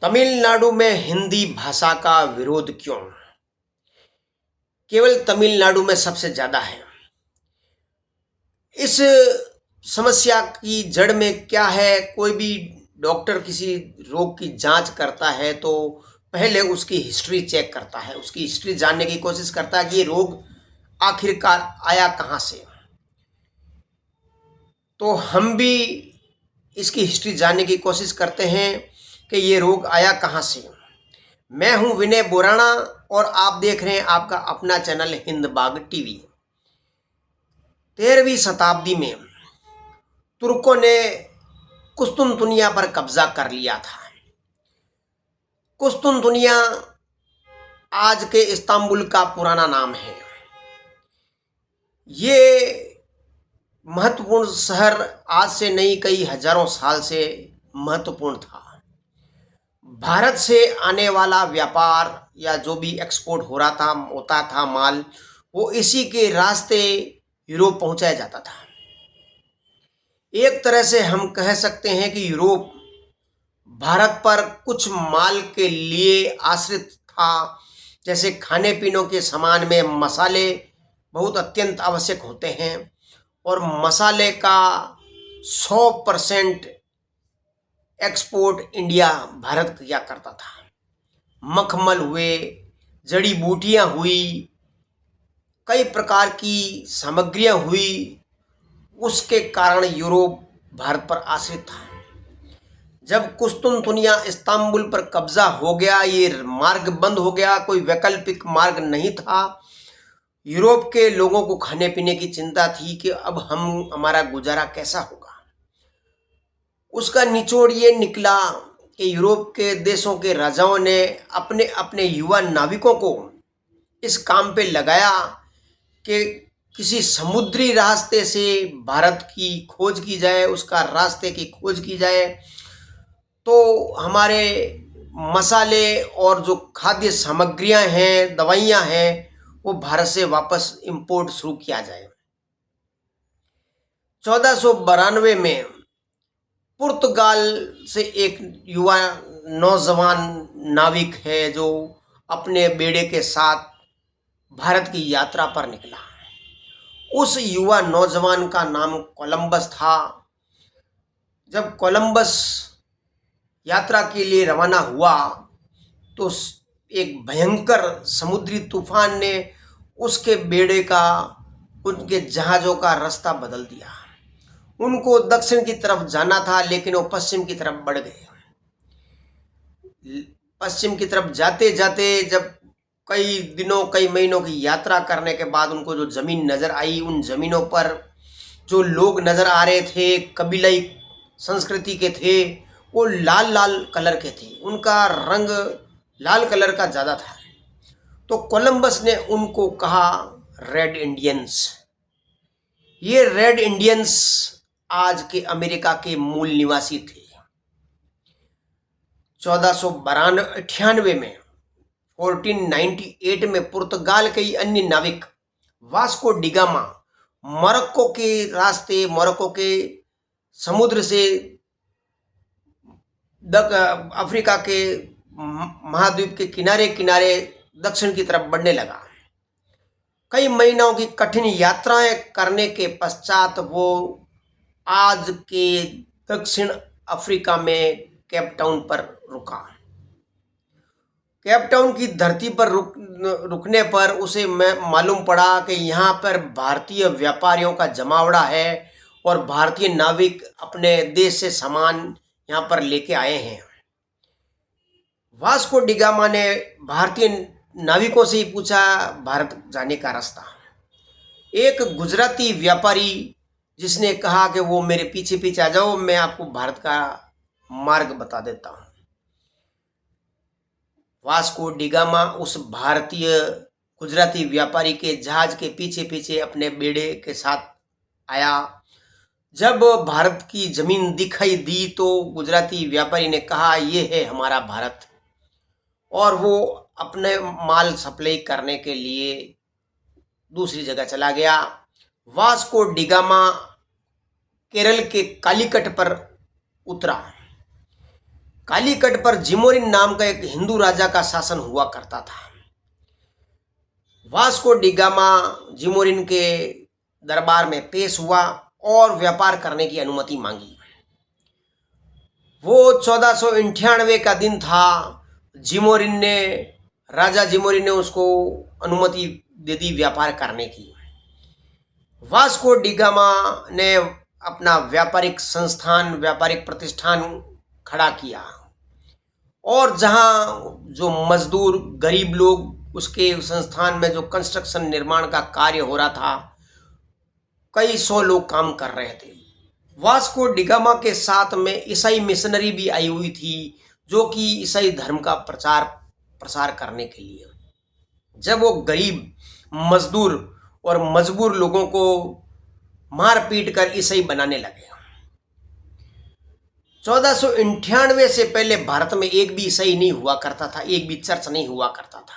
तमिलनाडु में हिंदी भाषा का विरोध क्यों? केवल तमिलनाडु में सबसे ज्यादा है। इस समस्या की जड़ में क्या है? कोई भी डॉक्टर किसी रोग की जांच करता है तो पहले उसकी हिस्ट्री चेक करता है, उसकी हिस्ट्री जानने की कोशिश करता है कि ये रोग आखिरकार आया कहाँ से। तो हम भी इसकी हिस्ट्री जानने की कोशिश करते हैं कि ये रोग आया कहाँ से। मैं हूं विनय बोराना और आप देख रहे हैं आपका अपना चैनल हिंद बाग टीवी। 13वीं शताब्दी में तुर्कों ने कुस्तुनतुनिया पर कब्जा कर लिया था। कुस्तुनतुनिया आज के इस्तांबुल का पुराना नाम है। ये महत्वपूर्ण शहर आज से नहीं, कई हजारों साल से महत्वपूर्ण था। भारत से आने वाला व्यापार या जो भी एक्सपोर्ट हो रहा था, होता था माल, वो इसी के रास्ते यूरोप पहुंचाया जाता था। एक तरह से हम कह सकते हैं कि यूरोप भारत पर कुछ माल के लिए आश्रित था। जैसे खाने पीने के सामान में मसाले बहुत अत्यंत आवश्यक होते हैं और मसाले का 100% एक्सपोर्ट इंडिया भारत किया करता था। मखमल हुए, जड़ी बूटियां हुई, कई प्रकार की सामग्रियां हुई, उसके कारण यूरोप भारत पर आश्रित था। जब कुस्तुनतुनिया इस्तांबुल पर कब्जा हो गया, ये मार्ग बंद हो गया, कोई वैकल्पिक मार्ग नहीं था। यूरोप के लोगों को खाने पीने की चिंता थी कि अब हमारा गुजारा कैसा होगा। उसका निचोड़ ये निकला कि यूरोप के देशों के राजाओं ने अपने अपने युवा नाविकों को इस काम पे लगाया कि किसी समुद्री रास्ते से भारत की खोज की जाए, उसका रास्ते की खोज की जाए, तो हमारे मसाले और जो खाद्य सामग्रियां हैं, दवाइयां हैं, वो भारत से वापस इंपोर्ट शुरू किया जाए। 1492 में पुर्तगाल से एक युवा नौजवान नाविक है जो अपने बेड़े के साथ भारत की यात्रा पर निकला। उस युवा नौजवान का नाम कोलंबस था। जब कोलंबस यात्रा के लिए रवाना हुआ तो एक भयंकर समुद्री तूफान ने उसके बेड़े का, उनके जहाज़ों का रास्ता बदल दिया। उनको दक्षिण की तरफ जाना था लेकिन वो पश्चिम की तरफ बढ़ गए। पश्चिम की तरफ जाते जाते जब कई दिनों, कई महीनों की यात्रा करने के बाद उनको जो जमीन नजर आई, उन जमीनों पर जो लोग नजर आ रहे थे, कबीलाई संस्कृति के थे, वो लाल लाल कलर के थे, उनका रंग लाल कलर का ज़्यादा था। तो कोलंबस ने उनको कहा रेड इंडियंस। ये रेड इंडियंस आज के अमेरिका के मूल निवासी थे। 1498 में 1498 में पुर्तगाल के अन्य नाविक वास्को डिगामा मोरक्को के रास्ते, मोरक्को के समुद्र से अफ्रीका के महाद्वीप के किनारे किनारे दक्षिण की तरफ बढ़ने लगा। कई महीनों की कठिन यात्राएं करने के पश्चात वो आज के दक्षिण अफ्रीका में केप टाउन पर रुका। केप टाउन की धरती पर रुकने पर उसे मालूम पड़ा कि यहाँ पर भारतीय व्यापारियों का जमावड़ा है और भारतीय नाविक अपने देश से सामान यहाँ पर लेके आए हैं। वास्को डिगामा ने भारतीय नाविकों से ही पूछा भारत जाने का रास्ता। एक गुजराती व्यापारी जिसने कहा कि वो मेरे पीछे पीछे आ जाओ, मैं आपको भारत का मार्ग बता देता हूँ। वास्को डिगामा उस भारतीय गुजराती व्यापारी के जहाज के पीछे पीछे अपने बेड़े के साथ आया। जब भारत की जमीन दिखाई दी तो गुजराती व्यापारी ने कहा ये है हमारा भारत, और वो अपने माल सप्लाई करने के लिए दूसरी जगह चला गया। वास्को डिगामा केरल के कालीकट पर उतरा। कालीकट पर जिमोरिन नाम का एक हिंदू राजा का शासन हुआ करता था। वास्को डी गामा जिमोरिन के दरबार में पेश हुआ और व्यापार करने की अनुमति मांगी। वो 1498 का दिन था। राजा जिमोरिन ने उसको अनुमति दे दी व्यापार करने की। वास्को डी गामा ने अपना व्यापारिक प्रतिष्ठान खड़ा किया और जहां जो मजदूर गरीब लोग उसके संस्थान में जो कंस्ट्रक्शन निर्माण का कार्य हो रहा था, कई 100 लोग काम कर रहे थे। वास्को डी गामा के साथ में ईसाई मिशनरी भी आई हुई थी, जो कि ईसाई धर्म का प्रसार करने के लिए। जब वो गरीब मजदूर और मजबूर लोगों को मार पीट कर ईसाई बनाने लगे। 1498 से पहले भारत में एक भी ईसाई नहीं हुआ करता था, एक भी चर्च नहीं हुआ करता था।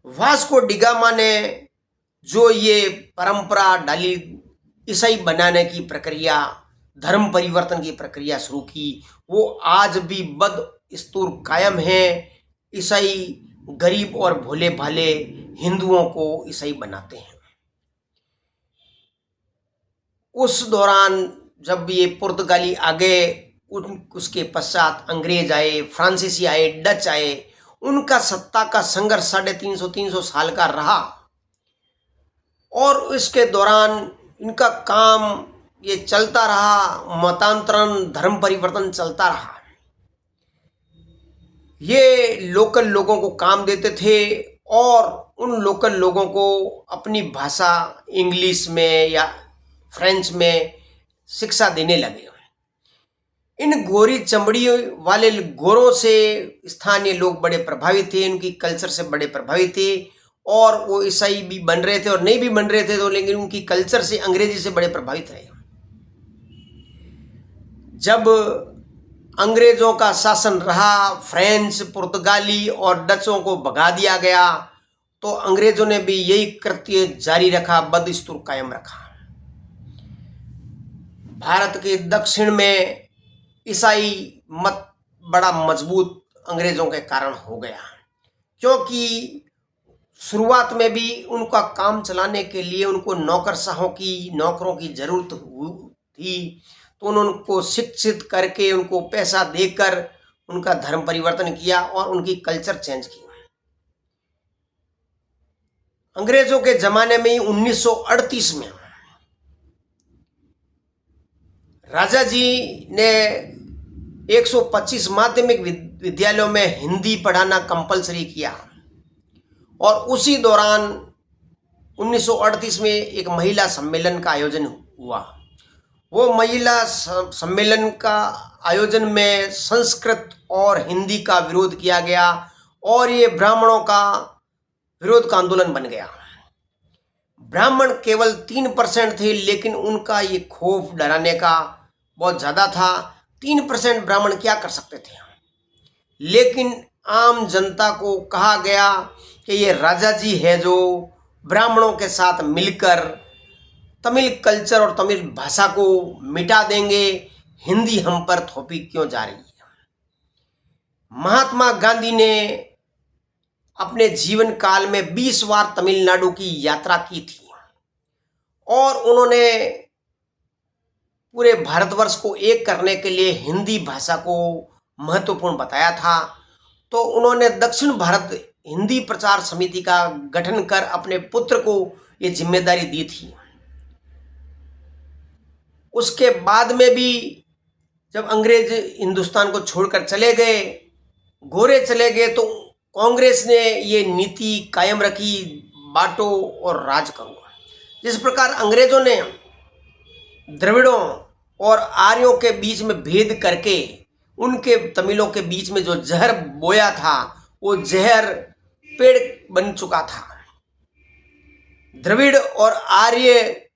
वास्को डी गामा ने जो ये परंपरा डाली, ईसाई बनाने की प्रक्रिया, धर्म परिवर्तन की प्रक्रिया शुरू की, वो आज भी बदस्तूर कायम है। ईसाई गरीब और भोले भाले हिंदुओं को ईसाई बनाते हैं। उस दौरान जब ये पुर्तगाली आ गए, उसके पश्चात अंग्रेज आए, फ्रांसीसी आए, डच आए, उनका सत्ता का संघर्ष 350 साल का रहा और इसके दौरान इनका काम ये चलता रहा, मतांतरण, धर्म परिवर्तन चलता रहा। ये लोकल लोगों को काम देते थे और उन लोकल लोगों को अपनी भाषा इंग्लिश में या फ्रेंच में शिक्षा देने लगे। इन गोरी चमड़ी वाले गोरों से स्थानीय लोग बड़े प्रभावित थे, इनकी कल्चर से बड़े प्रभावित थे और वो ईसाई भी बन रहे थे और नहीं भी बन रहे थे तो, लेकिन उनकी कल्चर से, अंग्रेजी से बड़े प्रभावित रहे। जब अंग्रेजों का शासन रहा, फ्रेंच, पुर्तगाली और डचों को भगा दिया गया, तो अंग्रेजों ने भी यही कृत्य जारी रखा, बदस्तूर कायम रखा। भारत के दक्षिण में ईसाई मत बड़ा मजबूत अंग्रेजों के कारण हो गया, क्योंकि शुरुआत में भी उनका काम चलाने के लिए उनको नौकरों की जरूरत थी, तो उन्होंने उनको शिक्षित करके, उनको पैसा देकर उनका धर्म परिवर्तन किया और उनकी कल्चर चेंज की। अंग्रेजों के जमाने में 1938 में राजा जी ने 125 माध्यमिक विद्यालयों में हिंदी पढ़ाना कंपलसरी किया और उसी दौरान 1938 में एक महिला सम्मेलन का आयोजन हुआ। वो महिला सम्मेलन का आयोजन में संस्कृत और हिंदी का विरोध किया गया और ये ब्राह्मणों का विरोध का आंदोलन बन गया। ब्राह्मण केवल 3% थे, लेकिन उनका ये खौफ डराने का बहुत ज़्यादा था। 3% ब्राह्मण क्या कर सकते थे, लेकिन आम जनता को कहा गया कि ये राजा जी है जो ब्राह्मणों के साथ मिलकर तमिल कल्चर और तमिल भाषा को मिटा देंगे, हिंदी हम पर थोपी क्यों जा रही है। महात्मा गांधी ने अपने जीवन काल में 20 बार तमिलनाडु की यात्रा की थी और उन्होंने पूरे भारतवर्ष को एक करने के लिए हिंदी भाषा को महत्वपूर्ण बताया था। तो उन्होंने दक्षिण भारत हिंदी प्रचार समिति का गठन कर अपने पुत्र को ये जिम्मेदारी दी थी। उसके बाद में भी जब अंग्रेज हिंदुस्तान को छोड़कर चले गए, गोरे चले गए, तो कांग्रेस ने ये नीति कायम रखी, बांटो और राज करो। जिस प्रकार अंग्रेजों ने द्रविड़ों और आर्यों के बीच में भेद करके उनके तमिलों के बीच में जो जहर बोया था, वो जहर पेड़ बन चुका था। द्रविड़ और आर्य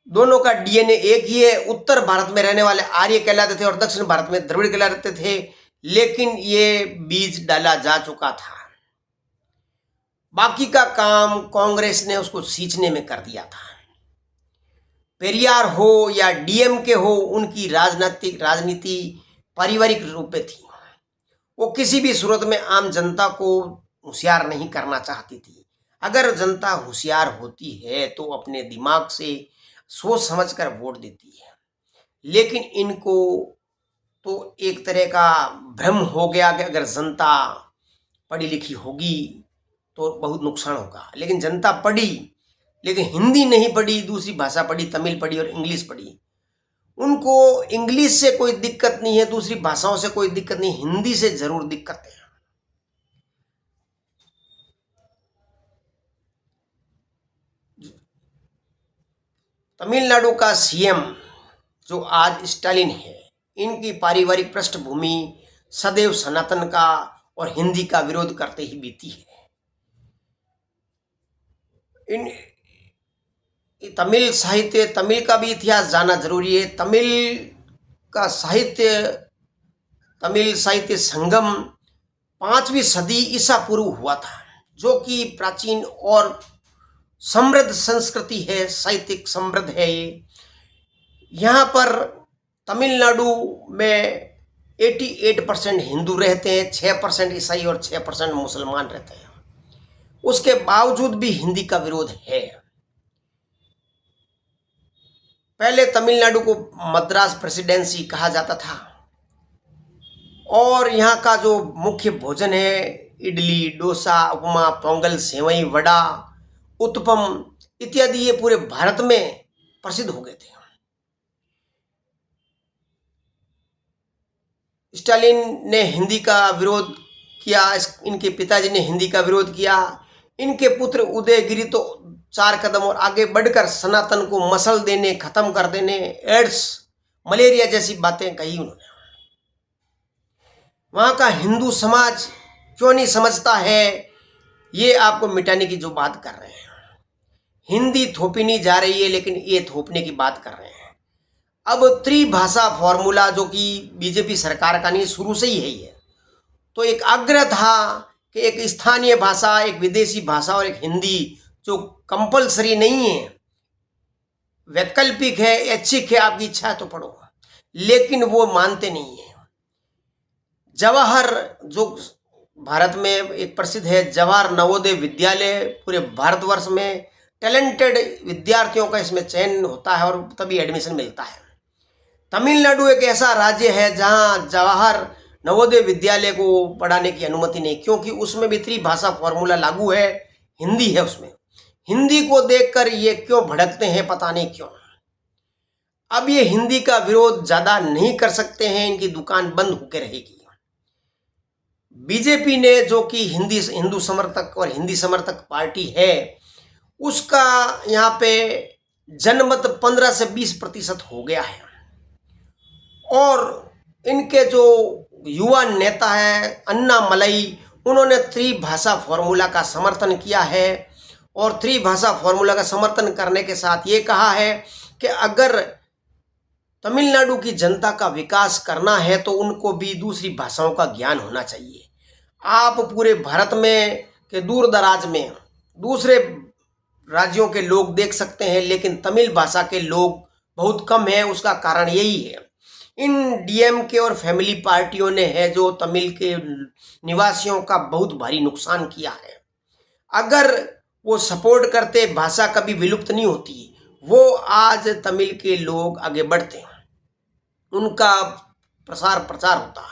दोनों का डीएनए एक ही है। उत्तर भारत में रहने वाले आर्य कहलाते थे और दक्षिण भारत में द्रविड़ कहलाते थे, लेकिन ये बीज डाला जा चुका था। बाकी का काम कांग्रेस ने उसको सींचने में कर दिया था। पेरियार हो या डीएमके हो, उनकी राजनीति पारिवारिक रूप में थी। वो किसी भी सूरत में आम जनता को होशियार नहीं करना चाहती थी। अगर जनता होशियार होती है तो अपने दिमाग से सोच समझकर वोट देती है, लेकिन इनको तो एक तरह का भ्रम हो गया कि अगर जनता पढ़ी लिखी होगी तो बहुत नुकसान होगा। लेकिन जनता पढ़ी, लेकिन हिंदी नहीं पढ़ी, दूसरी भाषा पढ़ी, तमिल पढ़ी और इंग्लिश पढ़ी। उनको इंग्लिश से कोई दिक्कत नहीं है, दूसरी भाषाओं से कोई दिक्कत नहीं, हिंदी से जरूर दिक्कत है। तमिलनाडु का सीएम जो आज स्टालिन है, इनकी पारिवारिक पृष्ठभूमि सदैव सनातन का और हिंदी का विरोध करते ही बीती है। इन तमिल साहित्य, तमिल का भी इतिहास जानना जरूरी है। तमिल का साहित्य, तमिल साहित्य संगम 5वीं सदी ईसा पूर्व हुआ था, जो कि प्राचीन और समृद्ध संस्कृति है, साहित्यिक समृद्ध है। ये यहाँ पर तमिलनाडु में 88% हिंदू रहते हैं, 6% ईसाई और 6% मुसलमान रहते हैं। उसके बावजूद भी हिंदी का विरोध है। पहले तमिलनाडु को मद्रास प्रेसिडेंसी कहा जाता था और यहाँ का जो मुख्य भोजन है इडली, डोसा, उपमा, पोंगल, सेवई, वड़ा, उत्पम इत्यादि ये पूरे भारत में प्रसिद्ध हो गए थे। स्टालिन ने हिंदी का विरोध किया, इनके पिताजी ने हिंदी का विरोध किया। इनके पुत्र उदयगिरी तो 4 कदम और आगे बढ़कर सनातन को मसल देने, खत्म कर देने, एड्स, मलेरिया जैसी बातें कही उन्होंने। वहां का हिंदू समाज क्यों नहीं समझता है, ये आपको मिटाने की जो बात कर रहे हैं। हिंदी थोपी नहीं जा रही है, लेकिन ये थोपने की बात कर रहे हैं। अब त्रिभाषा फॉर्मूला जो कि बीजेपी सरकार का नहीं, शुरू से ही है ये, तो एक आग्रह था कि एक स्थानीय भाषा, एक विदेशी भाषा और एक हिंदी जो कंपलसरी नहीं है, वैकल्पिक है, ऐच्छिक है, आपकी इच्छा है तो पढ़ो, लेकिन वो मानते नहीं है। जवाहर जो भारत में एक प्रसिद्ध है, जवाहर नवोदय विद्यालय, पूरे भारतवर्ष में टैलेंटेड विद्यार्थियों का इसमें चयन होता है और तभी एडमिशन मिलता है। तमिलनाडु एक ऐसा राज्य है जहां जवाहर नवोदय विद्यालय को पढ़ाने की अनुमति नहीं, क्योंकि उसमें भी त्रिभाषा फॉर्मूला लागू है, हिंदी है उसमें। हिंदी को देखकर ये क्यों भड़कते हैं, पता नहीं क्यों। अब ये हिंदी का विरोध ज्यादा नहीं कर सकते हैं, इनकी दुकान बंद होकर रहेगी। बीजेपी ने, जो कि हिंदू समर्थक और हिंदी समर्थक पार्टी है, उसका यहाँ पे जनमत 15 से 20% हो गया है। और इनके जो युवा नेता है अन्नामलई, उन्होंने त्रिभाषा फॉर्मूला का समर्थन किया है और त्रिभाषा फॉर्मूला का समर्थन करने के साथ ये कहा है कि अगर तमिलनाडु की जनता का विकास करना है तो उनको भी दूसरी भाषाओं का ज्ञान होना चाहिए। आप पूरे भारत में के दूर दराज में दूसरे राज्यों के लोग देख सकते हैं, लेकिन तमिल भाषा के लोग बहुत कम है। उसका कारण यही है, इन डीएमके और फैमिली पार्टियों ने है जो तमिल के निवासियों का बहुत भारी नुकसान किया है। अगर वो सपोर्ट करते, भाषा कभी विलुप्त नहीं होती, वो आज तमिल के लोग आगे बढ़ते, उनका प्रचार होता।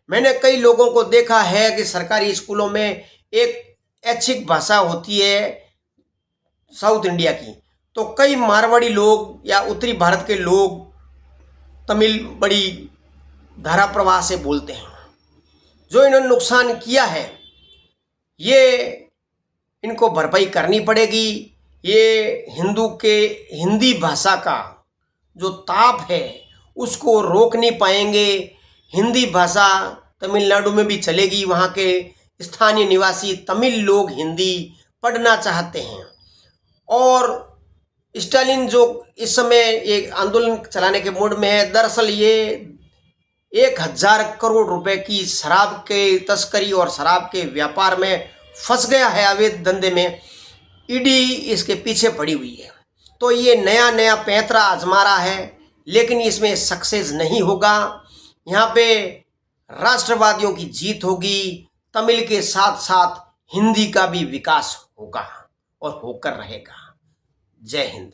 मैंने कई लोगों को देखा है कि सरकारी स्कूलों में एक ऐच्छिक भाषा होती है साउथ इंडिया की, तो कई मारवाड़ी लोग या उत्तरी भारत के लोग तमिल बड़ी धारा प्रवाह से बोलते हैं। जो इन्होंने नुकसान किया है ये इनको भरपाई करनी पड़ेगी। ये हिंदी भाषा का जो ताप है उसको रोक नहीं पाएंगे। हिंदी भाषा तमिलनाडु में भी चलेगी, वहाँ के स्थानीय निवासी तमिल लोग हिंदी पढ़ना चाहते हैं। और स्टालिन जो इस समय एक आंदोलन चलाने के मूड में है, दरअसल ये 1000 करोड़ रुपए की शराब के तस्करी और शराब के व्यापार में फंस गया है, अवैध धंधे में। ईडी इसके पीछे पड़ी हुई है, तो ये नया पैंतरा आजमा रहा है, लेकिन इसमें सक्सेस नहीं होगा। यहाँ पे राष्ट्रवादियों की जीत होगी। तमिल के साथ साथ हिंदी का भी विकास होगा और होकर रहेगा। जय हिंद।